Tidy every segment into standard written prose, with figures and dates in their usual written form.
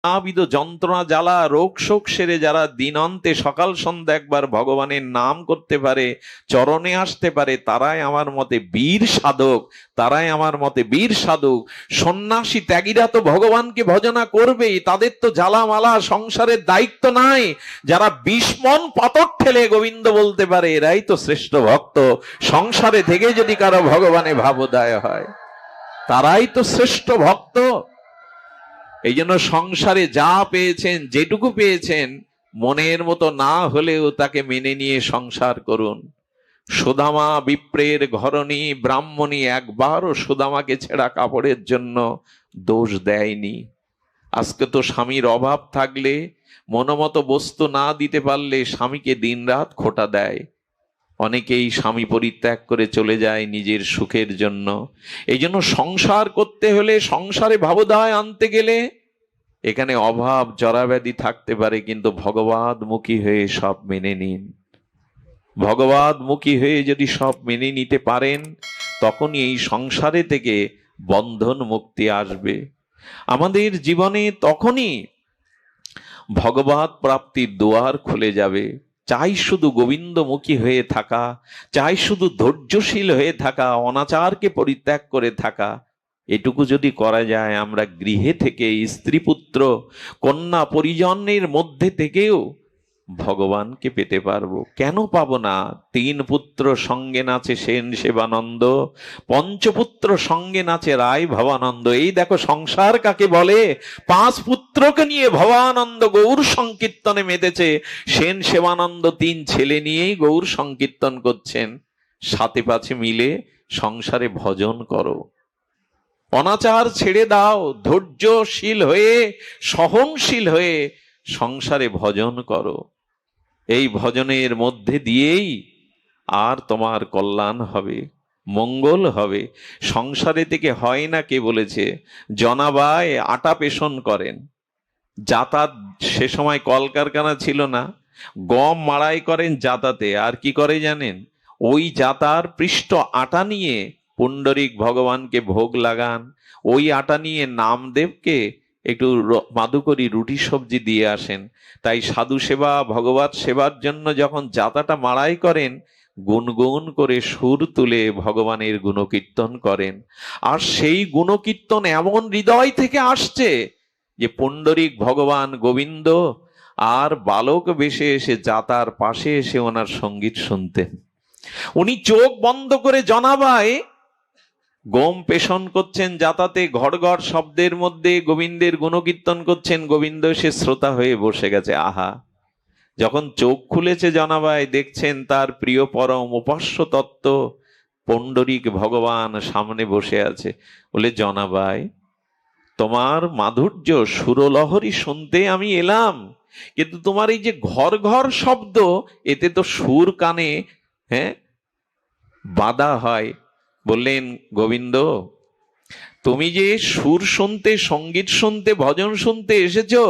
নানাবিধ যন্ত্রণা জ্বালা রোগ শোক সেরে যারা দিন অন্তে সকাল সন্ধ্যা একবার ভগবানের নাম করতে পারে, চরণে আসতে পারে, তারাই আমার মতে বীর সাধক, তারাই আমার মতে বীর সাধক। সন্ন্যাসী ত্যাগীরা তো ভগবানকে ভজনা করবেই, তাদের তো জ্বালামালা সংসারের দায়িত্ব নাই। যারা 20 মণ পাথর ঠেলে গোবিন্দ বলতে পারে, এরাই তো শ্রেষ্ঠ ভক্ত। সংসারে থেকে যদি কারো ভগবানে ভাবোদয় হয়, তারাই তো শ্রেষ্ঠ ভক্ত। এই জন্য সংসারে যা পেয়েছেন, যেটুকু পেয়েছেন, মনের মতো না হলেও তাকে মেনে নিয়ে সংসার করুন। সুদামা বিপ্রের ঘরণী ব্রাহ্মণী একবারও সুদামাকে ছেঁড়া কাপড়ের জন্য দোষ দেয়নি। আজকে তো স্বামীর অভাব থাকলে, মনোমতো বস্তু না দিতে পারলে স্বামীকে দিনরাত খোঁটা দেয়। অনেকেই স্বামী পরিত্যাগ করে চলে যায় নিজের সুখের জন্য। এই জন্য সংসার করতে হলে, সংসারে ভাবোদয় আনতে গেলে, এখানে অভাব জরাব্যাধি থাকতে পারে, কিন্তু ভগবতমুখী হয়ে সব মেনে নিন। ভগবতমুখী হয়ে যদি সব মেনে নিতে পারেন, তখনই এই সংসারে থেকে বন্ধন মুক্তি আসবে আমাদের জীবনে। তখনই ভগবত প্রাপ্তির দুয়ার খুলে যাবে। চাই শুধু গোবিন্দমুখী হয়ে থাকা, চাই শুধু ধৈর্যশীল হয়ে থাকা, অনাচারকে পরিত্যাগ করে থাকা। এটুকু যদি করা যায়, আমরা গৃহে থেকে, স্ত্রী পুত্র কন্যা পরিজনের মধ্যে থেকেও ভগবানকে পেতে পারবো। কেন পাবো না? 3 পুত্র সঙ্গে নাচে সেন সেবানন্দ, পঞ্চপুত্র সঙ্গে নাচে রায় ভবানন্দ। এই দেখো সংসার কাকে বলে। 5 পুত্রকে নিয়ে ভবানন্দ গৌর সংকীর্তনে মেতেছে, সেন সেবানন্দ 3 ছেলে নিয়েই গৌর সংকীর্তন করছেন। 7 5 মিলে সংসারে ভজন করো, অনাচার ছেড়ে দাও, ধৈর্যশীল হয়ে, সহনশীল হয়ে সংসারে ভজন করো। এই ভজনের মধ্যে দিয়েই আর তোমার কল্যাণ হবে, মঙ্গল হবে। সংসারে থেকে হয় না, কে বলেছে? জনাবাই আটা পেষণ করেন, যাতাত, সে সময় কলকারখানা ছিল না, গম মাড়াই করেন জাতাতে। আর কি করে জানেন? ওই জাতার পৃষ্ঠ আটা নিয়ে পুণ্ডরিক ভগবানকে ভোগ লাগান। ওই আটা নিয়ে নামদেবকে একটু মাদুকরি রুটি সবজি দিয়ে আসেন। তাই সাধু সেবা, ভগবত সেবার জন্য যখন জাতাটা মাড়াই করেন, গুনগুন করে সুর তুলে ভগবানের গুণকীর্তন করেন। আর সেই গুণকীর্তন এমন হৃদয় থেকে আসছে যে পুণ্ডরিক ভগবান গোবিন্দ আর বালক বেশে এসে জাতার পাশে এসে ওনার সঙ্গীত শুনতেন। উনি চোখ বন্ধ করে জনাবায় গম পেষণ করছেন, জাতাতে ঘর ঘর শব্দের মধ্যে গোবিন্দের গুণকীর্তন করছেন। গোবিন্দ সে শ্রোতা হয়ে বসে গেছে। আহা! যখন চোখ খুলেছে জনাবাই, দেখছেন তার প্রিয় পরম উপাস্য তত্ত্ব পুণ্ডরিক ভগবান সামনে বসে আছে। বলে, জনাবাই, তোমার মাধুর্য সুরলহরী শুনতে আমি এলাম, কিন্তু তোমার এই যে ঘর ঘর শব্দ, এতে তো সুর কানে বাধা হয়। বললেন, গোবিন্দ, তুমি যে সুর শুনতে, সঙ্গীত শুনতে, ভজন শুনতে এসেছো,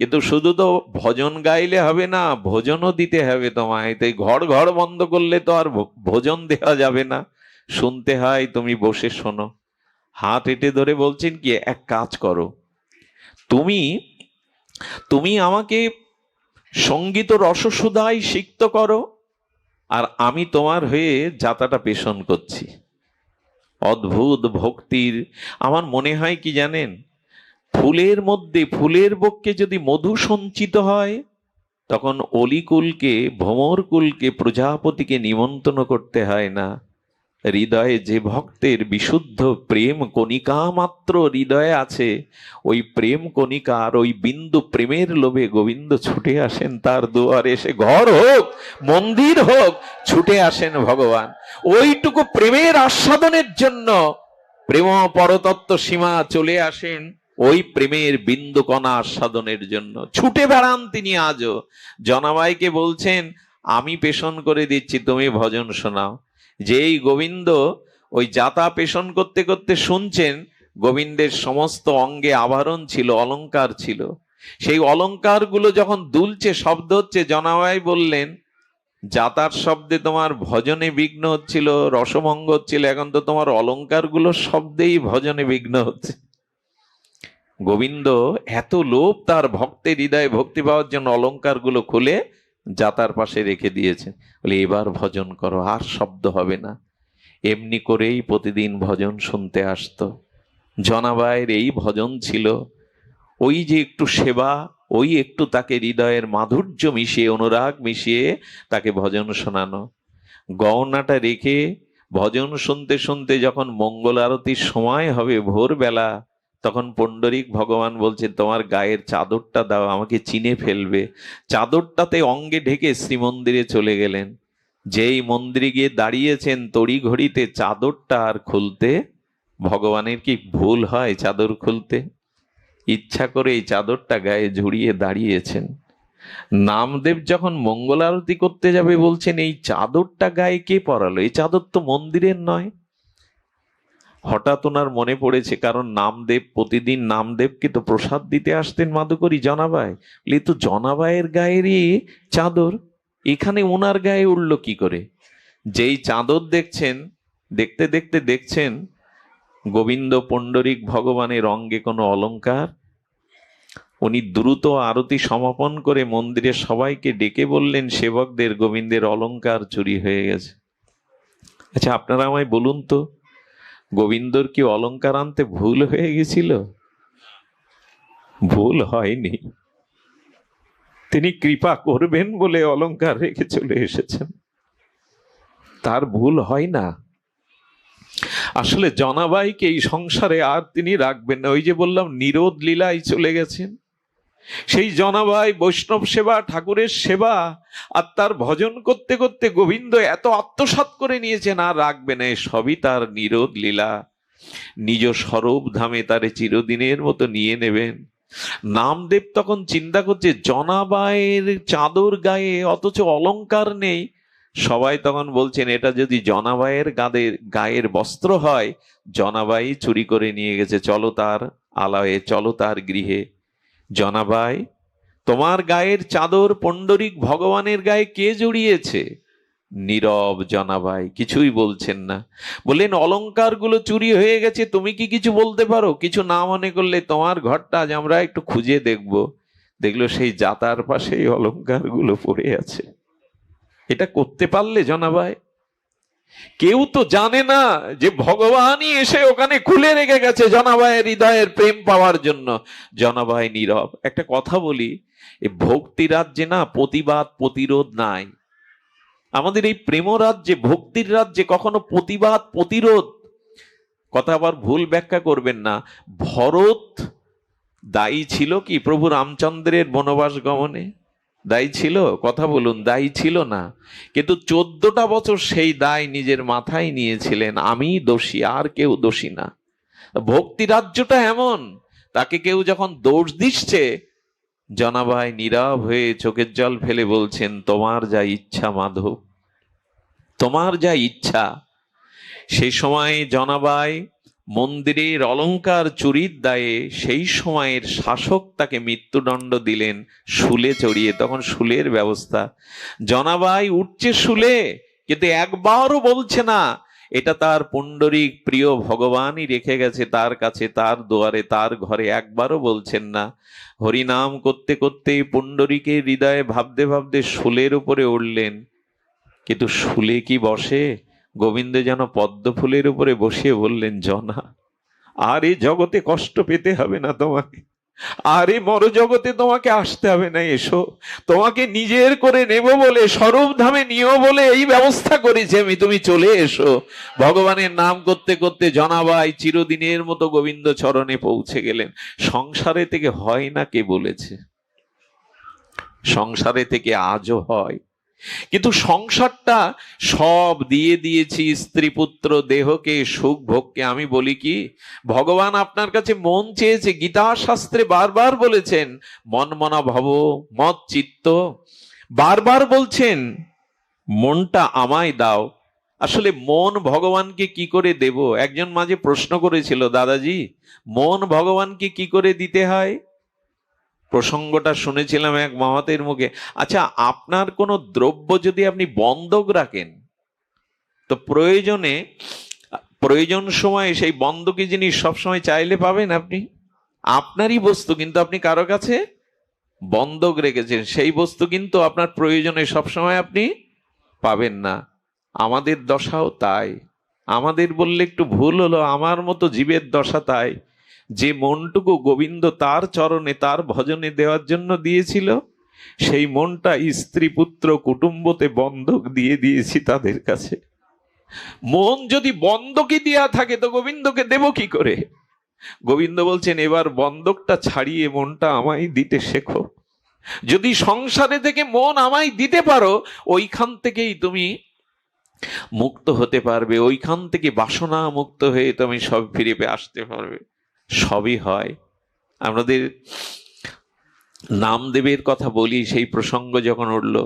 কিন্তু শুধু তো ভজন গাইলে হবে না, ভোজনও দিতে হবে তোমায়। তাই ঘর ঘর বন্ধ করলে তো আর ভোজন দেওয়া যাবে না, শুনতে হয়। তুমি বসে শোনো। হাত এঁটে ধরে বলছেন কি, এক কাজ করো, তুমি তুমি আমাকে সঙ্গীত রসসুধায় সিক্ত করো, আর আমি তোমার হয়ে যাতাটা পেষণ করছি। অদ্ভুত ভক্তির। আমার মনে হয় কি জানেন, ফুলের মধ্যে, ফুলের বক্ষে যদি মধু সঞ্চিত হয়, তখন অলিকুলকে, ভ্রমরকুলকে, প্রজাপতিকে নিমন্ত্রণ করতে হয় না। হৃদয়ে যে ভক্তের বিশুদ্ধ প্রেম কণিকা মাত্র হৃদয়ে আছে, ওই প্রেম কণিকার ওই বিন্দু প্রেমের লোভে গোবিন্দ ছুটে আসেন তার দুয়ারে। এসে ঘর হোক, মন্দির হোক, ছুটে আসেন ভগবান ওইটুকু প্রেমের আস্বাদনের জন্য। প্রেম পরতত্ত্ব সীমা চলে আসেন ওই প্রেমের বিন্দু কণা আস্বাদনের জন্য, ছুটে বেড়ান তিনি আজও। জনাবাইকে বলছেন, আমি পেষণ করে দিচ্ছি, তুমি ভজন শোনাও। যেই গোবিন্দ ওই যাতা পেষণ করতে করতে শুনছেন, গোবিন্দের সমস্ত অঙ্গে আভরণ ছিল, অলংকার ছিল। সেই অলংকার গুলো যখন দুলছে, শব্দ হচ্ছে, জনাবাই বললেন, যাতার শব্দে তোমার ভজনে বিঘ্ন হচ্ছিল, রসমঙ্গ হচ্ছিল, এখন তো তোমার অলংকার গুলো শব্দেই ভজনে বিঘ্ন হচ্ছে। গোবিন্দ এত লোভ তার ভক্তের হৃদয়ে ভক্তি পাওয়ার জন্য অলংকারগুলো খুলে যাতার পাশে রেখে দিয়েছেন। বলে এবার ভজন করো, আর শব্দ হবে না। এমনি করেই প্রতিদিন ভজন শুনতে আসতো। জনাবাইয়ের এই ভজন ছিল, ওই যে একটু সেবা, ওই একটু তাকে হৃদয়ের মাধুর্য মিশিয়ে, অনুরাগ মিশিয়ে তাকে ভজন শোনানো। গহনাটা রেখে ভজন শুনতে শুনতে যখন মঙ্গল আরতির সময় হবে ভোরবেলা, তখন পুণ্ডরীক ভগবান বলছে তোমার গায়ের চাদরটা দাও, আমাকে চিনে ফেলবে। চাদরটাতে অঙ্গে ঢেকে শ্রীমন্দিরে চলে গেলেন। যেই মন্দিরে গিয়ে দাঁড়িয়েছেন তড়ি ঘড়িতে চাদরটা আর খুলতে, ভগবানের কি ভুল হয় চাদর খুলতে? ইচ্ছা করে এই চাদরটা গায়ে ঝুড়িয়ে দাঁড়িয়েছেন। নামদেব যখন মঙ্গল আরতি করতে যাবে বলছেন এই চাদরটা গায়ে কে পরালো? এই চাদর তো মন্দিরের নয়। হঠাৎ ওনার মনে পড়েছে, কারণ নামদেব প্রতিদিন নামদেবকে তো প্রসাদ দিতে আসতেন মাধুকরী জনাবাই। তো জনাবাইয়ের গায়েরই চাদর এখানে ওনার গায়ে উঠল কি করে? যেই চাদর দেখছেন, দেখতে দেখতে দেখছেন গোবিন্দ পুণ্ডরীক ভগবানের অঙ্গে কোনো অলংকার। উনি দ্রুত আরতি সমাপন করে মন্দিরের সবাইকে ডেকে বললেন সেবকদের, গোবিন্দের অলংকার চুরি হয়ে গেছে। আচ্ছা আপনারা আমায় বলুন তো, গোবিন্দর কি অলংকার আনতে ভুল হয়ে গেছিল? ভুল হয়নি। তিনি কৃপা করবেন বলে অলংকার রেখে চলে এসেছেন, তার ভুল হয় না। আসলে জনাবাইকে এই সংসারে আর তিনি রাখবেন না। ওই যে বললাম নিরোধ লীলায় চলে গেছেন। সেই জনাবাই বৈষ্ণব সেবা, ঠাকুরের সেবা আর তার ভজন করতে করতে গোবিন্দ এত আত্মসাৎ করে নিয়েছেন, আর রাখবে না। সবই তার নিরোধ লীলা। নিজ স্বরূপ ধামে তারে চিরদিনের মতো নিয়ে নেবেন। নামদেব তখন চিন্তা করছে জনাবাইয়ের চাদর গায়ে অথচ অলংকার নেই। সবাই তখন বলছেন এটা যদি জনাবাইয়ের গায়ের বস্ত্র হয়, জনাবাই চুরি করে নিয়ে গেছে, চলো তার আলয়ে, চলো তার গৃহে। জনাবাই, তোমার গায়ের চাদর পুণ্ডরীক ভগবানের গায়ে কে জড়িয়েছে? নীরব জনাবাই, কিছুই বলছেন না। বললেন অলংকারগুলো চুরি হয়ে গেছে, তুমি কি কিছু বলতে পারো? কিছু না মনে করলে তোমার ঘরটা আজ আমরা একটু খুঁজে দেখব। দেখলো সেই জাতার পাশেই অলংকারগুলো পড়ে আছে। এটা করতে পারলে জনাবাই? কেউ তো জানে না যে ভগবানই এসে ওখানে খুলে রেখে গেছে জনাবাইয়ের হৃদয়ের প্রেম পাওয়ার জন্য। জনাবাই নীরব। একটা কথা বলি, এই ভক্তি রাজ্যে না প্রতিবাদ প্রতিরোধ নাই। আমাদের এই প্রেম রাজ্যে, ভক্তির রাজ্যে কখনো প্রতিবাদ প্রতিরোধ কথা আবার ভুল ব্যাখ্যা করবেন না। ভরত দায়ী ছিল কি প্রভু রামচন্দ্রের বনবাস গমনে? দায়ী ছিল? কথা বলুন, দায়ী ছিল না। কিন্তু 14টা বছর সেই দায় নিজের মাথায় নিয়েছিলেন, আমি দোষী, আর কেউ দোষী না। ভক্তি রাজ্যটা এমন, তাকে কেউ যখন দোষ দিচ্ছে, জনাবাই নীরব হয়ে চোখের জল ফেলে বলছেন তোমার যা ইচ্ছা মাধব, তোমার যা ইচ্ছা। সেই সময় জনাবাই মন্দিরের অলংকার চুরির দায়ে সেই সময়ের শাসক তাকে মৃত্যুদণ্ড দিলেন শুলে চড়িয়ে। তখন শুলের ব্যবস্থা। জনাবাই উঠছে শুলে, কিন্তু একবারও বলছে না এটা তার পুণ্ডরীক প্রিয় ভগবানই রেখে গেছে তার কাছে, তার দুয়ারে, তার ঘরে। একবারও বলছেন না। হরিনাম করতে করতে পুণ্ডরীকের হৃদয়ে ভাবতে ভাবতে শুলের উপরে উঠলেন। কিন্তু শুলে কি বসে? গোবিন্দ যেন পদ্ম ফুলের উপরে বসিয়ে বললেন জনা, আর এই জগতে কষ্ট পেতে হবে না তোমাকে, আর এই মর জগতে তোমাকে আসতে হবে না। এসো, তোমাকে নিজের করে নেব বলে, স্বরূপ ধামে নিও বলে এই ব্যবস্থা করেছি আমি, তুমি চলে এসো। ভগবানের নাম করতে করতে জনাবাই চিরদিনের মতো গোবিন্দ চরণে পৌঁছে গেলেন। সংসারে থেকে হয় না কে বলেছে? সংসারে থেকে আজও হয়। কিন্তু সংসারটা সব দিয়ে দিয়েছি, স্ত্রী পুত্র দেহকে, সুখ ভোগকে। আমি বলি কি, ভগবান আপনার কাছে মন চেয়েছে। গীতা শাস্ত্রে বারবার বলেছেন মন মনা ভব মত চিত্ত, বারবার বলছেন মনটা আমায় দাও। আসলে মন ভগবানকে কি করে দেব? একজন মাঝে প্রশ্ন করেছিল, দাদাজি মন ভগবানকে কি করে দিতে হয়? প্রসঙ্গটা শুনেছিলাম এক মহাতের মুখে। আচ্ছা, আপনার কোনো দ্রব্য যদি আপনি বন্ধক রাখেন, তো প্রয়োজন সময়ে সেই বন্ধকি জিনিস সবসময় চাইলে পাবেন আপনি? আপনারই বস্তু, কিন্তু আপনি কারো কাছে বন্ধক রেখেছেন। সেই বস্তু কিন্তু আপনার প্রয়োজনে সবসময় আপনি পাবেন না। আমাদের দশাও তাই। আমাদের বললে একটু ভুল হলো, আমার মতো জীবের দশা তাই, যে মনটুকু গোবিন্দ তার চরণে তার ভজনে দেওয়ার জন্য দিয়েছিল, সেই মনটা স্ত্রী পুত্র কুটুম্বতে বন্ধক দিয়ে দিয়েছি তাদের কাছে। মন যদি বন্ধকই দেওয়া থাকে তো গোবিন্দকে দেব কি করে? গোবিন্দ বলছেন, এবার বন্ধকটা ছাড়িয়ে মনটা আমায় দিতে শেখো। যদি সংসারে থেকে মন আমায় দিতে পারো, ওইখান থেকেই তুমি মুক্ত হতে পারবে, ওইখান থেকে বাসনা মুক্ত হয়ে তুমি সব ফিরে পেয়ে আসতে পারবে। সবই হয়। আমাদের নামদেবের কথা বলি, সেই প্রসঙ্গ যখন উঠল,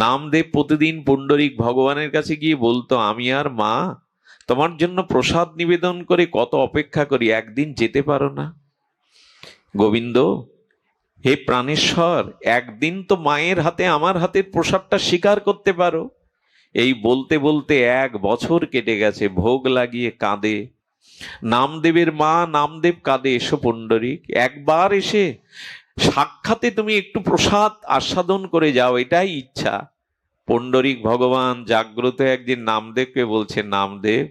নামদেব প্রতিদিন পুণ্ডরীক ভগবানের কাছে গিয়ে বলতো, আমি আর মা তোমার জন্য প্রসাদ নিবেদন করে কত অপেক্ষা করি, একদিন যেতে পারো না? গোবিন্দ, হে প্রাণেশ্বর, একদিন তো মায়ের হাতে আমার হাতের প্রসাদটা স্বীকার করতে পারো। এই বলতে বলতে 1 বছর কেটে গেছে। ভোগ লাগিয়ে কাঁদে নামদেবের মা, নামদেব কাঁদে, এসো পুণ্ডরীক, একবার এসে সাক্ষাতে তুমি একটু প্রসাদ আস্বাদন করে যাও, এটাই ইচ্ছা। পুণ্ডরীক ভগবান জাগ্রত একদিন নামদেবকে বলছে, নামদেব,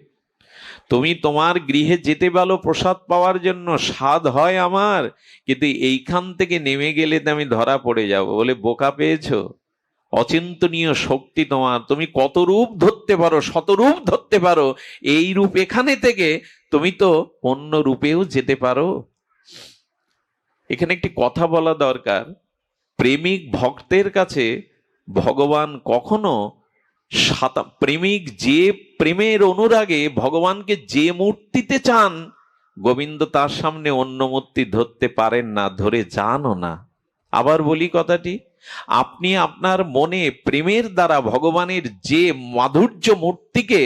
তুমি তোমার গৃহে যেতে বলো প্রসাদ পাওয়ার জন্য, স্বাদ হয় আমার, কিন্তু এইখান থেকে নেমে গেলে তো আমি ধরা পড়ে যাব। বলে, বোকা পেয়েছো? অচিন্তনীয় শক্তি তোমার, তুমি কত রূপ ধরতে পারো, শতরূপ ধরতে পারো। এই রূপ এখানে থেকে তুমি তো অন্য রূপেও যেতে পারো। এখানে একটি কথা বলা দরকার। প্রেমিক ভক্তের কাছে ভগবান কখনো প্রেমিক যে প্রেমের অনুরাগে ভগবানকে যে মূর্তিতে চান, গোবিন্দ তার সামনে অন্য মূর্তি ধরতে পারেন না, ধরে যানও না। আবার বলি কথাটি, আপনি আপনার মনে প্রেমের দ্বারা ভগবানের যে মাধুর্য মূর্তিকে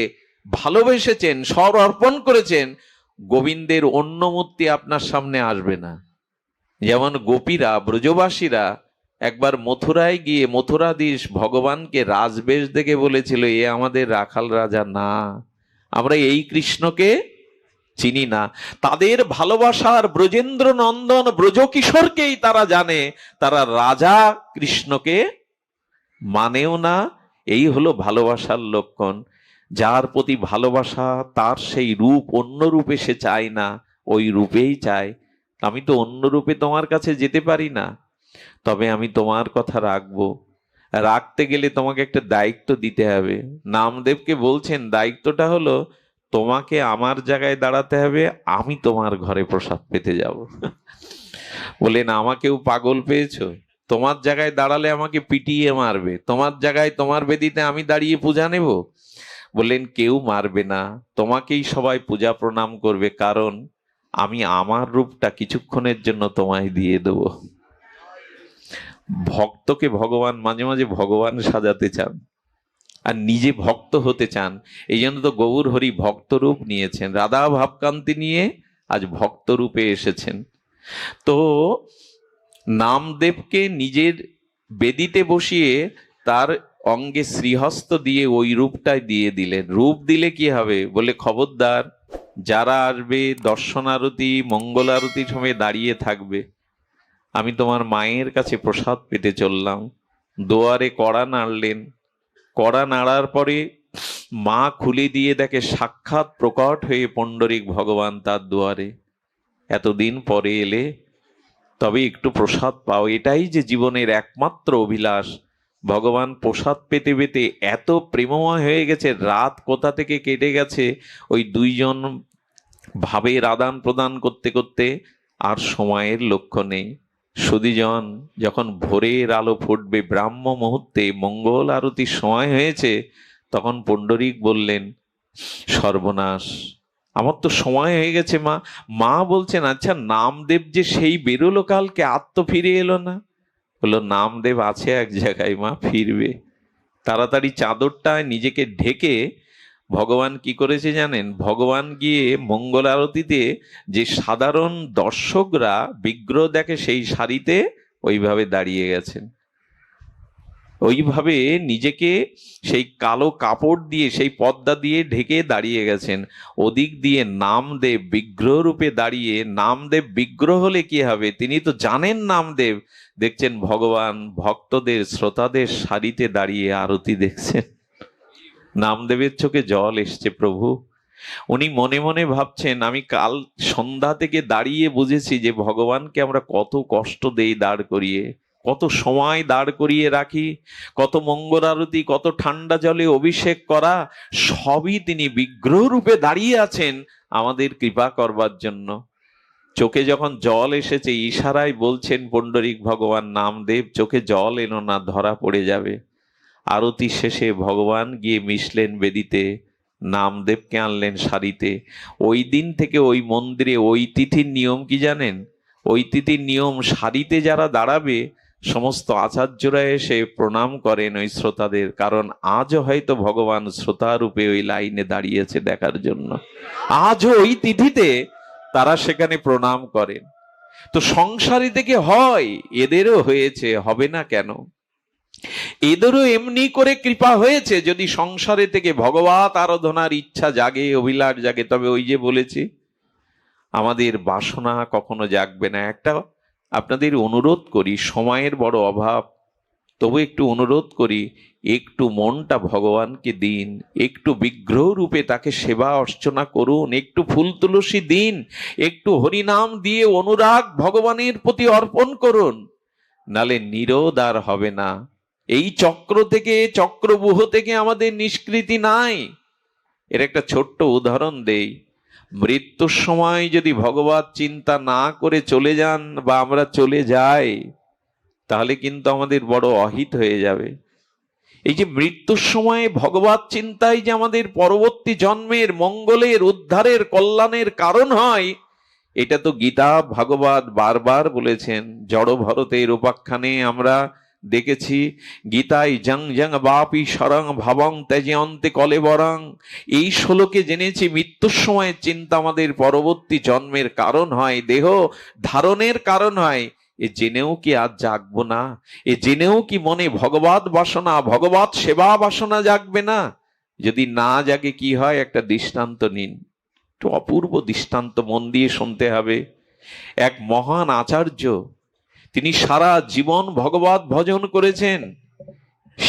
ভালোবেসেছেন, স্বর অর্পণ করেছেন, গোবিন্দের অন্য মূর্তি আপনার সামনে আসবে না। যেমন গোপীরা, ব্রজবাসীরা একবার মথুরায় গিয়ে মথুরাধীশ ভগবানকে রাজবেশ দেখে বলেছিল, এ আমাদের রাখাল রাজা না, আমরা এই কৃষ্ণকে চিনি না। তাদের ভালোবাসার ব্রজেন্দ্র নন্দন ব্রজকিশোরকেই তারা জানে, তারা রাজা কৃষ্ণকে মানেও না। এই হলো ভালোবাসার লক্ষণ। যার প্রতি ভালোবাসা, তার সেই রূপ অন্য রূপে সে চায় না, ওই রূপেই চায়। আমি তো অন্য রূপে তোমার কাছে যেতে পারি না, তবে আমি তোমার কথা রাখবো। রাখতে গেলে তোমাকে একটা দায়িত্ব দিতে হবে। নামদেবকে বলছেন, দায়িত্বটা হলো তোমাকে আমার জায়গায় দাঁড়াতে হবে, আমি তোমার ঘরে প্রসাদ পেতে যাব। বলেন, আমাকেও পাগল পেয়েছো? তোমার জায়গায় দাঁড়ালে আমাকে পিটিয়ে মারবে, তোমার জায়গায় তোমার বেদিতে আমি দাঁড়িয়ে পূজা নেব? বললেন, কেউ মারবে না, তোমাকেই সবাই পূজা প্রণাম করবে, কারণ আমি আমার রূপটা কিছুক্ষণের জন্য তোমায় দিয়ে দেব। ভক্তকে ভগবান মাঝে মাঝে ভগবান সাজাতে চান, আর নিজে ভক্ত হতে চান। এই জন্য তো গৌর হরি ভক্ত রূপ নিয়েছেন, রাধা ভাবকান্তি নিয়ে আজ ভক্ত রূপে এসেছেন। তো নামদেবকে নিজের বেদিতে বসিয়ে তার অঙ্গে শ্রীহস্ত দিয়ে ওই রূপটাই দিয়ে দিলেন। রূপ দিলে কি হবে? বলে, খবরদার, যারা আসবে দর্শন আরতি মঙ্গল আরতির সময় দাঁড়িয়ে থাকবে, আমি তোমার মায়ের কাছে প্রসাদ পেতে চললাম। দুয়ারে কড়া নাড়লেন। কড়া নাড়ার পরে মা খুলে দিয়ে দেখে সাক্ষাৎ প্রকট হয়ে পুণ্ডরীক ভগবান তার দুয়ারে। এতদিন পরে এলে, তবে একটু প্রসাদ পাও, এটাই যে জীবনের একমাত্র অভিলাষ। ভগবান প্রসাদ পেতে পেতে এত প্রেমময় হয়ে গেছে, রাত কোথা থেকে কেটে গেছে ওই দুইজন ভাবের আদান প্রদান করতে করতে, আর সময়ের লক্ষ্য নেই। সুধীজন, যখন ভোরের আলো ফুটবে, ব্রাহ্ম মুহূর্তে মঙ্গল আরতির সময় হয়েছে, তখন পুণ্ডরীক বললেন, সর্বনাশ, আমার তো সময় হয়ে গেছে। মা মা বলছেন, আচ্ছা নামদেব যে সেই বেরোলো কালকে, আর তো ফিরে এলো না। বললো, নামদেব আছে এক জায়গায় মা, ফিরবে। তাড়াতাড়ি চাদরটা নিজেকে ঢেকে ভগবান কি করেছে জানেন? ভগবান গিয়ে মঙ্গল আরতিতে যে সাধারণ দর্শকরা বিগ্রহ দেখে, সেই সারিতে ওইভাবে দাঁড়িয়ে গেছেন। ওইভাবে নিজেকে সেই কালো কাপড় দিয়ে, সেই পর্দা দিয়ে ঢেকে দাঁড়িয়ে গেছেন। ওদিক দিয়ে নামদেব বিগ্রহ রূপে দাঁড়িয়ে, নামদেব বিগ্রহ হলে কি হবে, তিনি তো জানেন নামদেব। দেখছেন ভগবান ভক্তদের শ্রোতাদের সারিতে দাঁড়িয়ে আরতি দেখছেন। নামদেবের চোখে জল এসছে প্রভু। উনি মনে মনে ভাবছেন, আমি কাল সন্ধ্যা থেকে দাঁড়িয়ে বুঝেছি যে ভগবানকে আমরা কত কষ্ট দেই, দাঁড় করিয়ে, কত সময় দাঁড় করিয়ে রাখি, কত মঙ্গল আরতি, কত ঠান্ডা জলে অভিষেক করা, সবই তিনি বিগ্রহ রূপে দাঁড়িয়ে আছেন আমাদের কৃপা করবার জন্য। চোখে যখন জল এসেছে, ইশারায় বলছেন পুণ্ডরিক ভগবান নামদেব, চোখে জল এনো না, ধরা পড়ে যাবে। আরতি শেষে ভগবান গিয়ে মিশলেন বেদিতে, নামদেবকে আনলেন সারিতে। ওই দিন থেকে ওই মন্দিরে ওই তিথির নিয়ম কি জানেন? ওই তিথির নিয়ম, সারিতে যারা দাঁড়াবে সমস্ত আচার্যরা এসে প্রণাম করেন ওই শ্রোতাদের, কারণ আজও হয়তো ভগবান শ্রোতা রূপে ওই লাইনে দাঁড়িয়েছে দেখার জন্য। আজও ওই তিথিতে তারা সেখানে প্রণাম করেন। তো সংসারী থেকে হয়, এদেরও হয়েছে, হবে না কেন? এদেরও এমনি করে কৃপা হয়েছে। যদি সংসারে থেকে ভগবত আরাধনার ইচ্ছা জাগে, অভিলাষ জাগে, তবে ওই যে বলেছি আমাদের বাসনা কখনো জাগবে না। একটা আপনাদের অনুরোধ করি, সময়ের বড় অভাব, তবু একটু অনুরোধ করি, একটু মনটা ভগবানকে দিন, একটু বিগ্রহ রূপে তাকে সেবা অর্চনা করুন, একটু ফুল তুলসী দিন, একটু হরিনাম দিয়ে অনুরাগ ভগবানের প্রতি অর্পণ করুন, নালে নিরোধ আর হবে না। এই চক্র থেকে, চক্রবুহ থেকে আমাদের নিষ্কৃতি নাই। এর একটা ছোট্ট উদাহরণ দেই। মৃত্যুর সময় যদি ভগবত চিন্তা না করে চলে যান বা আমরা চলে যাই, তাহলে কিন্তু আমাদের বড় অহিত হয়ে যাবে। এই যে মৃত্যুর সময় ভগবত চিন্তাই যে আমাদের পরবর্তী জন্মের মঙ্গলের, উদ্ধারের, কল্যাণের কারণ হয়, এটা তো গীতা ভাগবত বারবার বলেছেন। জড় ভরতের উপাখ্যানে আমরা দেখেছি, গীতায় জং জং বাপি শরং ভাবং তেজে অন্তে কলেবরং। এই শ্লোকে জেনেছি মৃত্যুর সময় চিন্তা আমাদের পরবর্তী জন্মের কারণ হয়, দেহ ধারণের কারণ হয়। এ জেনেও কি আজ জাগবো না? এ জেনেও কি মনে ভগবত বাসনা, ভগবত সেবা বাসনা জাগবে না? যদি না জাগে কি হয়, একটা দৃষ্টান্ত নিন, একটু অপূর্ব দৃষ্টান্ত, মন দিয়ে শুনতে হবে। এক মহান আচার্য, তিনি সারা জীবন ভগবত ভজন করেছেন।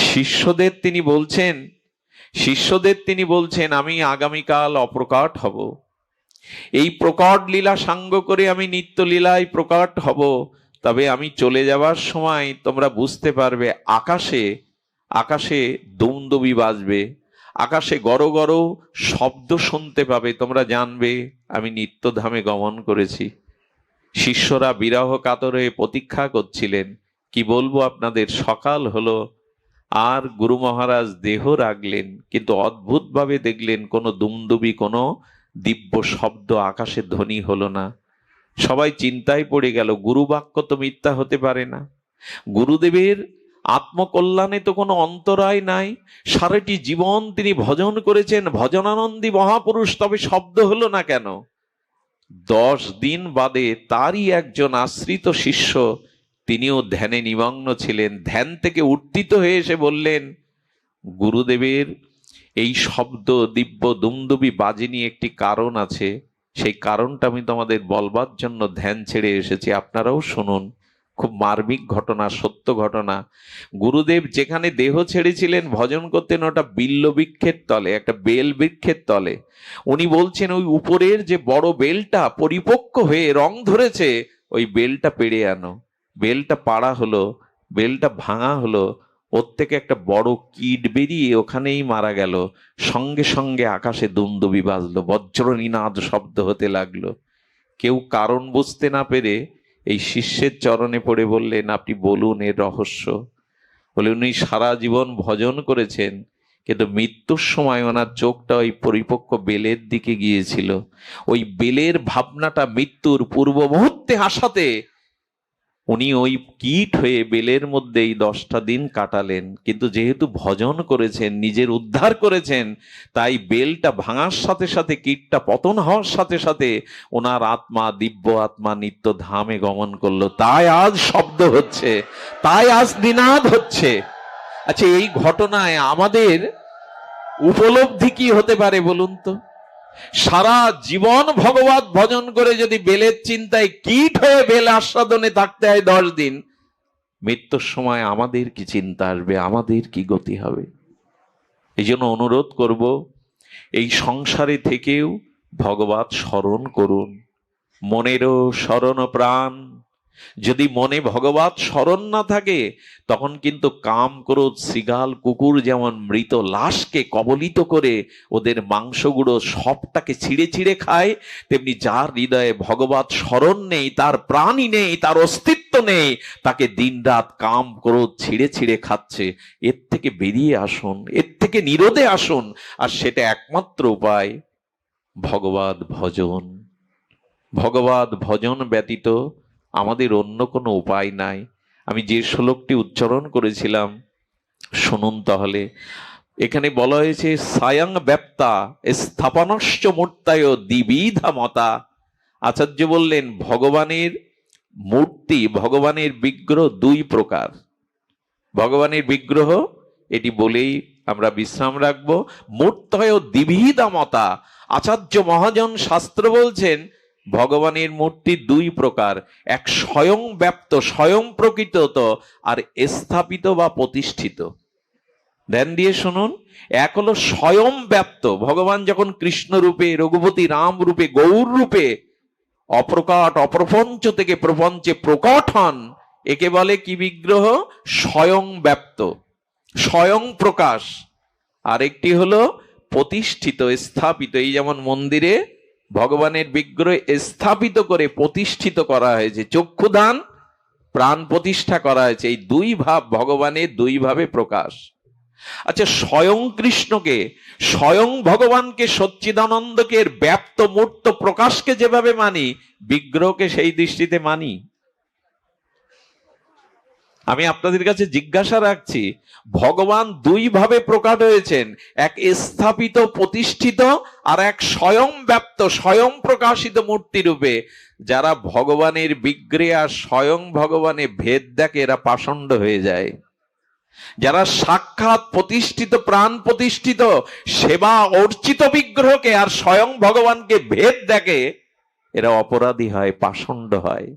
শিষ্যদের তিনি বলছেন আমি আগামীকাল অপ্রকট হব, এই প্রকট লীলা সাঙ্গ করে আমি নিত্য লীলায় প্রকট হব। তবে আমি চলে যাবার সময় তোমরা বুঝতে পারবে, আকাশে আকাশে দুমদুবি বাজবে, আকাশে গড় গড় শব্দ শুনতে পাবে, তোমরা জানবে আমি নিত্যধামে গমন করেছি। শিষ্যরা বিরহ কাতর হয়ে প্রতীক্ষা করছিলেন। কি বলবো আপনাদের, সকাল হলো, আর গুরু মহারাজ দেহ রাখলেন, কিন্তু অদ্ভুতভাবে দেখলেন কোনো দুমদুবি, কোনো দিব্য শব্দ আকাশে ধ্বনি হলো না। সবাই চিন্তায় পড়ে গেল, গুরু বাক্য তো মিথ্যা হতে পারে না, গুরুদেবের আত্মকল্যাণে তো কোনো অন্তরায় নাই, সারাটি জীবন তিনি ভজন করেছেন, ভজনানন্দী মহাপুরুষ, তবে শব্দ হলো না কেন? 10 দিন বাদে তারই একজন আশ্রিত শিষ্য, তিনিও ধ্যানে নিমগ্ন ছিলেন, ধ্যান থেকে উত্থিত হয়ে এসে বললেন, গুরুদেবের এই শব্দ দিব্য দুমদুবি বাজেনি, একটি কারণ আছে, সেই কারণটা আমি তোমাদের বলবার জন্য ধ্যান ছেড়ে এসেছি, আপনারাও শুনুন। খুব মার্মিক ঘটনা, সত্য ঘটনা। গুরুদেব যেখানে দেহ ছেড়েছিলেন ভজন করতেন, ওটা বিল্ল বৃক্ষের তলে, একটা বেল বৃক্ষের তলে। উনি বলছেন ওই উপরের যে বড় বেলটা পরিপক্ক হয়ে রং ধরেছে, ওই বেলটা পেড়ে আনো। বেলটা পাড়া হলো, বেলটা ভাঙা হলো, ওর থেকে একটা বড় কীট বেরিয়ে ওখানেই মারা গেল। সঙ্গে সঙ্গে আকাশে দুমদুবি বাজলো, বজ্রনিনাদ শব্দ হতে লাগলো। কেউ কারণ বুঝতে না পেরে এই শিষ্যের চরণে পড়ে বললেন, আপনি বলুন এর রহস্য। বলে উনি সারা জীবন ভজন করেছেন, কিন্তু মৃত্যুর সময় ওনার চোখটা ওই পরিপক্ক বেলের দিকে গিয়েছিল। ওই বেলের ভাবনাটা মৃত্যুর পূর্ব মুহূর্তে আসাতে উনি ওই কীট হয়ে বেলের মধ্যেই 10টা দিন কাটালেন। কিন্তু যেহেতু ভজন করেছেন, নিজের উদ্ধার করেছেন, তাই বেলটা ভাঙার সাথে সাথে, কীটটা পতন হওয়ার সাথে সাথে ওনার আত্মা, দিব্য আত্মা নিত্য ধামে গমন করলো। তাই আজ শব্দ হচ্ছে, তাই আজ নিনাদ হচ্ছে। আচ্ছা, এই ঘটনায় আমাদের উপলব্ধি কি হতে পারে বলুন তো? সারা জীবন ভগবত ভজন করে যদি বেলের চিন্তায় কীট হয়ে বেল আস্বাদনে থাকতে হয় 10 দিন, মৃত্যুর সময় আমাদের কি চিন্তা আসবে, আমাদের কি গতি হবে? এই জন্য অনুরোধ করব, এই সংসারে থেকেও ভগবত স্মরণ করুন। মনেরও স্মরণ প্রাণ। যদি মনে ভগবত স্মরণ না থাকে, তখন কিন্তু কাম ক্রোধ শৃগাল কুকুর যেমন মৃত লাশকে কবলিত করে ওদের মাংসগুলো সবটাকে ছিঁড়ে ছিঁড়ে খায়, তেমনি যার হৃদয়ে ভগবত স্মরণ নেই, তার প্রাণই নেই, তার অস্তিত্ব নেই, তাকে দিনরাত কাম ক্রোধ ছিঁড়ে ছিঁড়ে খাচ্ছে। এর থেকে বেরিয়ে আসুন, এর থেকে নিরোধে আসুন। আর সেটা একমাত্র উপায় ভগবত ভজন। ভগবত ভজন ব্যতীত আমাদের অন্য কোনো উপায় নাই। আমি যে শ্লোকটি উচ্চারণ করেছিলাম শুনুন তাহলে। এখানে বলা হয়েছে সায়ং ব্যাপ্তা স্থাপনশ্চ মূর্তায় দ্বিবিধা মতা। আচার্য বললেন ভগবানের মূর্তি, ভগবানের বিগ্রহ 2 প্রকার। ভগবানের বিগ্রহ, এটি বলেই আমরা বিশ্রাম রাখবো। মূর্তয় দ্বিবিধা মতা। আচার্য মহাজন শাস্ত্র বলছেন ভগবানের মূর্তি 2 প্রকার। এক স্বয়ং ব্যাপ্ত, স্বয়ং প্রকৃত, আর স্থাপিত বা প্রতিষ্ঠিত। ধ্যান দিয়ে শুনুন। এক হলো স্বয়ং ব্যাপ্ত, ভগবান যখন কৃষ্ণ রূপে, রঘুপতি রাম রূপে, গৌর রূপে অপ্রকাট অপ্রপঞ্চ থেকে প্রপঞ্চে প্রকট হন, একে বলে কি বিগ্রহ? স্বয়ং ব্যপ্ত, স্বয়ং প্রকাশ। আরেকটি হলো প্রতিষ্ঠিত, স্থাপিত। এই যেমন মন্দিরে ভগবানের বিগ্রহ স্থাপিত করে প্রতিষ্ঠিত করা হয়েছে, চক্ষুদান প্রাণ প্রতিষ্ঠা করা হয়েছে। এই 2 ভাব ভগবানের 2 ভাবে প্রকাশ। আচ্ছা, স্বয়ং কৃষ্ণকে, স্বয়ং ভগবানকে, সচ্চিদানন্দকে, ব্যাপ্ত মূর্ত প্রকাশকে যেভাবে মানি, বিগ্রহকে সেই দৃষ্টিতে মানি? আমি আপনাদের কাছে জিজ্ঞাসা রাখছি, ভগবান 2 ভাবে প্রকট হয়েছেন, এক স্থাপিত প্রতিষ্ঠিত, আর এক স্বয়ং ব্যপ্ত স্বয়ং প্রকাশিত মূর্তি রূপে। যারা ভগবানের বিগ্রহে আর স্বয়ং ভগবানে ভেদ দেখে, এরা পাষণ্ড হয়ে যায়। যারা সাক্ষাৎ প্রতিষ্ঠিত, প্রাণ প্রতিষ্ঠিত, সেবা অর্চিত বিগ্রহকে আর স্বয়ং ভগবানকে ভেদ দেখে, এরা অপরাধী হয়, পাষণ্ড হয়।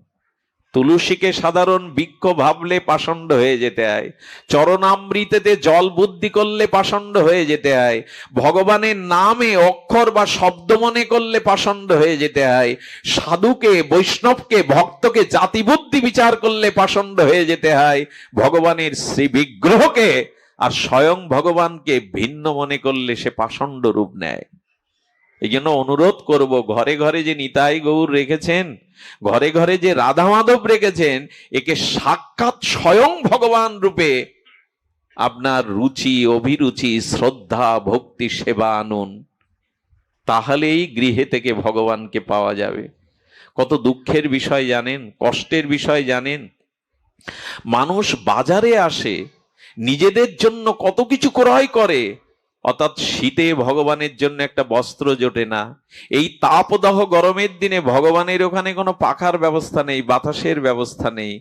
তুলসীকে সাধারণ বৃক্ষ ভাবলে পাষণ্ড হয়ে যেতে হয়, চরণামৃতেতে জল বুদ্ধি করলে পাষণ্ড হয়ে যেতে হয়, ভগবানের নামে অক্ষর বা শব্দ মনে করলে পাষণ্ড হয়ে যেতে হয়, সাধুকে, বৈষ্ণবকে, ভক্তকে জাতি বুদ্ধি বিচার করলে পাষণ্ড হয়ে যেতে হয়, ভগবানের শ্রী বিগ্রহকে আর স্বয়ং ভগবানকে ভিন্ন মনে করলে সে পাষণ্ড রূপ নেয়। এই জন্য অনুরোধ করব, ঘরে ঘরে যে নিতাই গৌর রেখেছেন, ঘরে ঘরে যে রাধা মাধব রেখেছেন, একে সাক্ষাৎ স্বয়ং ভগবান রূপে আপনার রুচি, অভিরুচি, শ্রদ্ধা, ভক্তি, সেবা আনুন। তাহলেই গৃহে থেকে ভগবানকে পাওয়া যাবে। কত দুঃখের বিষয় জানেন, কষ্টের বিষয় জানেন? মানুষ বাজারে আসে, নিজেদের জন্য কত কিছু ক্রয় করে, অর্থাৎ শীতে ভগবানের জন্য একটা বস্ত্র জোটে না। এই তাপদাহ গরমের দিনে ভগবানের ওখানে কোনো পাখার ব্যবস্থা নেই, বাতাসের ব্যবস্থা নেই।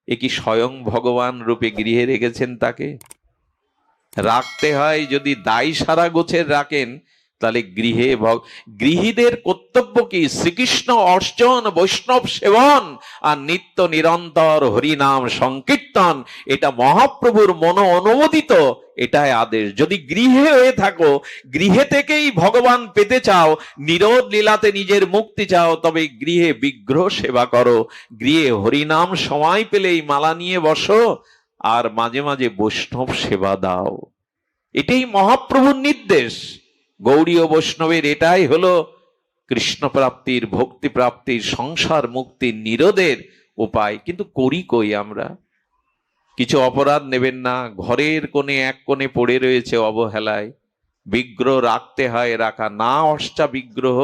এ কি স্বয়ং ভগবান রূপে গৃহে রেখেছেন তাকে? রাখতে হয়, যদি দায় সারা গোছের রাখেন, তাহলে গৃহে গৃহীদের কর্তব্য কি? শ্রীকৃষ্ণ অর্চন, বৈষ্ণব সেবন আর নিত্য নিরন্তর হরিনাম সংকীর্তন। এটা মহাপ্রভুর মন অনুমোদিত, এটাই আদেশ। যদি গৃহে হয়ে থাকো, গৃহে থেকেই ভগবান পেতে চাও, নিরোধ লীলাতে নিজের মুক্তি চাও, তবে গৃহে বিগ্রহ সেবা করো, গৃহে হরিনাম সময় পেলেই মালা নিয়ে বসো, আর মাঝে মাঝে বৈষ্ণব সেবা দাও। এটাই মহাপ্রভুর নির্দেশ। গৌড়ীয় বৈষ্ণবের এটাই হলো কৃষ্ণ প্রাপ্তির, ভক্তি প্রাপ্তির, সংসার মুক্তির, নিরোধের উপায়। কিন্তু করি কই আমরা? কিছু অপরাধ নেবেন না, ঘরের কোণে এক কোণে পড়ে রয়েছে অবহেলায়। বিগ্রহ রাখতে হয়, রাখা না, অষ্টা বিগ্রহ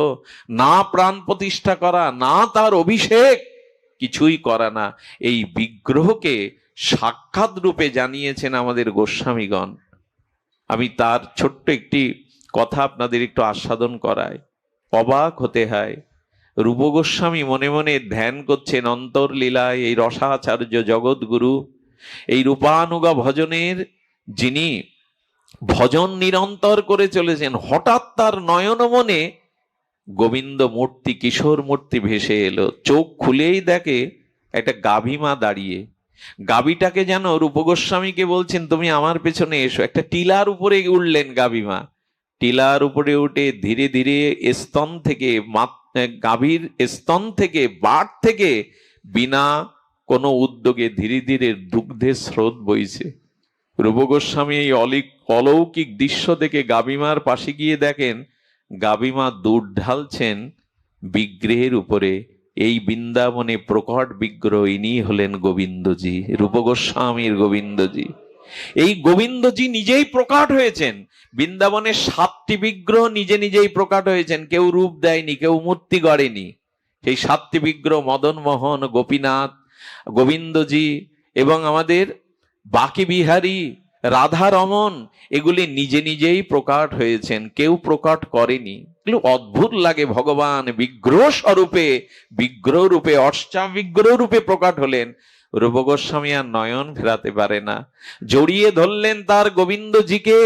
না, প্রাণ প্রতিষ্ঠা করা না, তার অভিষেক কিছুই করা না। এই বিগ্রহকে সাক্ষাৎ রূপে জানিয়েছেন আমাদের গোস্বামীগণ। আমি তার ছোট্ট একটি কথা আপনাদের একটু আস্বাদন করাই, অবাক হতে হয়। রূপ গোস্বামী মনে মনে ধ্যান করছেন অন্তর্লীলায়, এই রসাচার্য জগৎগুরু এই রূপানুগা ভজনের যিনি ভজন নিরন্তর করে চলেছেন, হঠাৎ তার নয়ন মনে গোবিন্দ মূর্তি, কিশোর মূর্তি ভেসে এলো। চোখ খুলেই দেখে একটা গাভী মা দাঁড়িয়ে। গাভীটাকে যেন রূপ গোস্বামীকে বলছেন, তুমি আমার পেছনে এসো। একটা টিলার উপরে উঠলেন গাভী মা। টিলার উপরে উঠে ধীরে ধীরে স্তন থেকে, গাভীর স্তন থেকে, বাট থেকে বিনা কোনো উদ্যোগে ধীরে ধীরে দুগ্ধের স্রোত বইছে। রূপ গোস্বামী এই অলৌকিক দৃশ্য দেখে গাভীমার পাশে গিয়ে দেখেন গাভীমা দুধ ঢালছেন বিগ্রহের উপরে। এই বৃন্দাবনে প্রকট বিগ্রহ, ইনি হলেন গোবিন্দজি, রূপ গোস্বামীর গোবিন্দজি। এই গোবিন্দজি নিজেই প্রকট হয়েছেন। বৃন্দাবনের 7টি বিগ্রহ নিজে নিজেই প্রকট হয়েছেন, কেউ রূপ দেয়নি, কেউ মূর্তি গড়েনি। সেই 7টি বিগ্রহ মদন মোহন, গোপীনাথ, গোবিন্দজি এবং আমাদের বাকি বিহারী, রাধা রমন, এগুলি নিজে নিজেই প্রকট হয়েছেন, কেউ প্রকট করেনি। এগুলো অদ্ভুত লাগে। ভগবান বিগ্রহ স্বরূপে, বিগ্রহ রূপে, অষ্টাবিগ্রহ রূপে প্রকট হলেন। রূপ গোস্বামী আর নয়ন ফেরাতে পারে না, জড়িয়ে ধরলেন তার গোবিন্দজিকে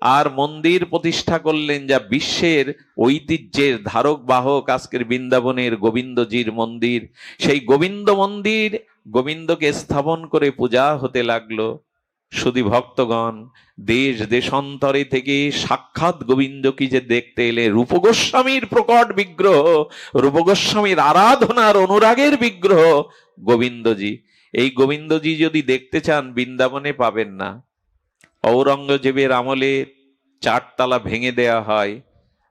আর মন্দির প্রতিষ্ঠা করলেন, যা বিশ্বের ঐতিহ্যের ধারক বাহক আজকের বৃন্দাবনের গোবিন্দজির মন্দির। সেই গোবিন্দ মন্দির, গোবিন্দকে স্থাপন করে পূজা হতে লাগলো। শুধু ভক্তগণ দেশ দেশান্তরে থেকে সাক্ষাৎ গোবিন্দকে যে দেখতে এলে, রূপ গোস্বামীর প্রকট বিগ্রহ, রূপ গোস্বামীর আরাধনার অনুরাগের বিগ্রহ গোবিন্দজি। এই গোবিন্দজি যদি দেখতে চান বৃন্দাবনে পাবেন না। ঔরঙ্গজেবের আমলে 4 তালা ভেঙে দেয়া হয়,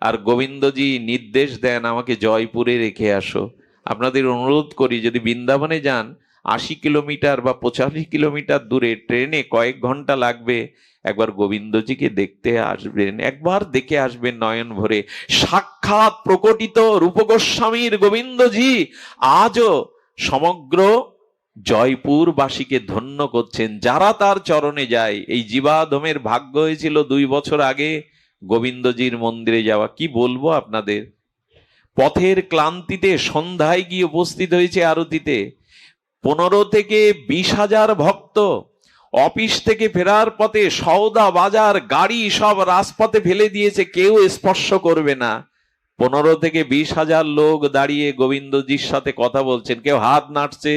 আর গোবিন্দজি নির্দেশ দেন আমাকে জয়পুরে রেখে আসো। আপনাদের অনুরোধ করি, যদি বৃন্দাবনে যান 80 কিলোমিটার বা 85 কিলোমিটার দূরে, ট্রেনে কয়েক ঘন্টা লাগবে, একবার গোবিন্দজিকে দেখতে আসবেন, একবার দেখে আসবেন নয়ন ভরে। সাক্ষাৎ প্রকটিত রূপ গোস্বামীর গোবিন্দজি আজও সমগ্র জয়পুরবাসীকে ধন্য করছেন, যারা তার চরণে যায়। এই জীবাধমের ভাগ্য হয়েছিল 2 বছর আগে গোবিন্দজির মন্দিরে যাওয়া। কি বলবো আপনাদের, পথের ক্লান্তিতে সন্ধ্যায় গিয়ে উপস্থিত হয়েছে আরতিতে। 15 থেকে 20,000 ভক্ত অফিস থেকে ফেরার পথে সওদা বাজার গাড়ি সব রাজপথে ফেলে দিয়েছে, কেউ স্পর্শ করবে না। 15 থেকে 20,000 লোক দাঁড়িয়ে গোবিন্দজির সাথে কথা বলছেন। কেউ হাত নাড়ছে,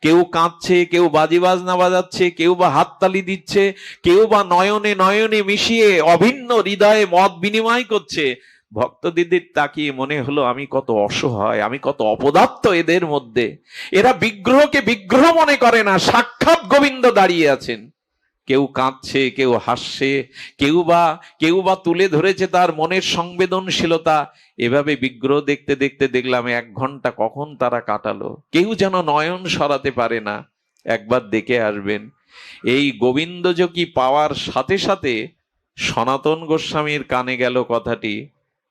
কেউ কাঁদছে, কেউ বাজি বাজনা বাজাচ্ছে, কেউ বা হাততালি দিচ্ছে, কেউ বা নয়নে নয়নে মিশিয়ে অভিন্ন হৃদয়ে মত বিনিময় করছে। ভক্ত দিদির তাকিয়ে মনে হলো আমি কত অসহায়, আমি কত অপদার্থ এদের মধ্যে। এরা বিগ্রহকে বিগ্রহ মনে করে না, সাক্ষাৎ গোবিন্দ দাঁড়িয়ে আছেন। কেউ কাঁদছে, কেউ হাসছে, কেউ বা তুলে ধরেছে তার মনের সংবেদনশীলতা। এভাবে বিগ্রহ দেখতে দেখতে দেখলাম 1 ঘন্টা কখন তারা কাটালো, কেউ যেন নয়ন সরাতে পারে না। একবার দেখে আসবেন। এই গোবিন্দজি পাওয়ার সাথে সাথে সনাতন গোস্বামীর কানে গেল কথাটি,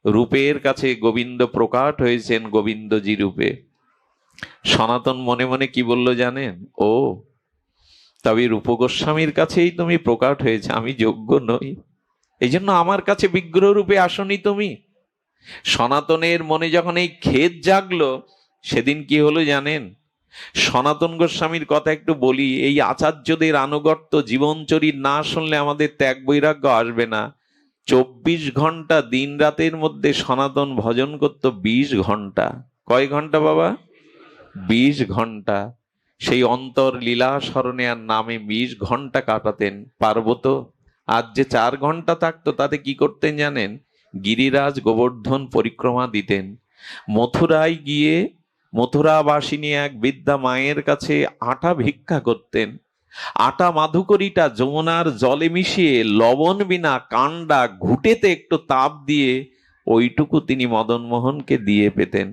রূপের কাছে গোবিন্দ প্রকট হয়েছেন গোবিন্দজি রূপে। সনাতন মনে মনে কি বলল জানেন? ও, তবে রূপ গোস্বামীর কাছেই তুমি প্রকট হয়েছে, আমি যোগ্য নই, এই জন্য আমার কাছে বিগ্রহ রূপে আসনি তুমি। সনাতনের মনে যখন এই খেদ জাগলো, সেদিন কি হলো জানেন? সনাতন গোস্বামীর কথা একটু বলি। এই আচার্যদের আনুগত্য জীবনচরিত না শুনলে আমাদের ত্যাগ বৈরাগ্য আসবে না। 24 ঘন্টা দিন রাতের মধ্যে সনাতন ভজন করত 20 ঘন্টা। কয় ঘন্টা বাবা? 20 ঘন্টা। সেই অন্তর লীলা স্মরণে আর নামে 20 ঘন্টা কাটাতেন। পারবো তো? আজ যে 4 ঘন্টা থাকতো তাতে কি করতেন জানেন? গিরিরাজ গোবর্ধন পরিক্রমা দিতেন। মথুরায় গিয়ে মথুরাবাসিনী এক বৃদ্ধা মায়ের কাছে আটা ভিক্ষা করতেন। আটা মাধুকরীটা যমুনার জলে মিশিয়ে লবণ বিনা কান্ডা ঘুঁটেতে একটু তাপ দিয়ে ওইটুকু তিনি মদন মোহনকে দিয়ে পেতেন।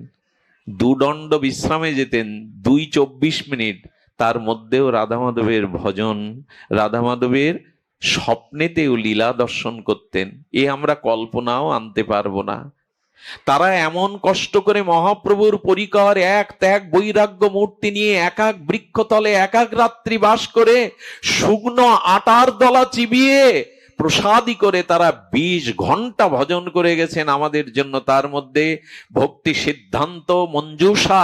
2 দণ্ড বিশ্রামে যেতেন, 2-24 মিনিট। তার মধ্যেও রাধা মাধবের ভজন, রাধা মাধবের স্বপ্নেতেও লীলা দর্শন করতেন। এ আমরা কল্পনাও আনতে পারবো না। তারা এমন কষ্ট করে মহাপ্রভুর পরিকর এক ত্যাগ বৈরাগ্য মূর্তি নিয়ে একাক বৃক্ষতলে একাক রাত্রি বাস করে শুকনো আটার দলা চিবিয়ে প্রসাদী করে তারা 20 ঘন্টা ভজন করে গেছেন আমাদের জন্য। তার মধ্যে ভক্তি সিদ্ধান্ত মঞ্জুষা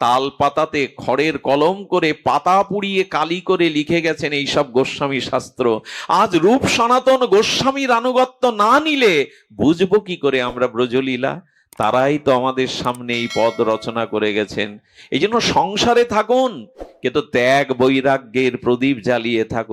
তাল পাতাতে খড়ের কলম করে পাতা পুড়িয়ে কালি করে লিখে গেছেন এইসব গোস্বামী শাস্ত্র। আজ রূপ সনাতন গোস্বামীর আনুগত্য না নিলে বুঝবো কি করে আমরা ব্রজলীলা? তারাই তো আমাদের সামনে এই পদ রচনা করে গেছেন। এই জন্য সংসারে থাকুন, কিন্তু ত্যাগ বৈরাগ্যের প্রদীপ জ্বালিয়ে থাকুন।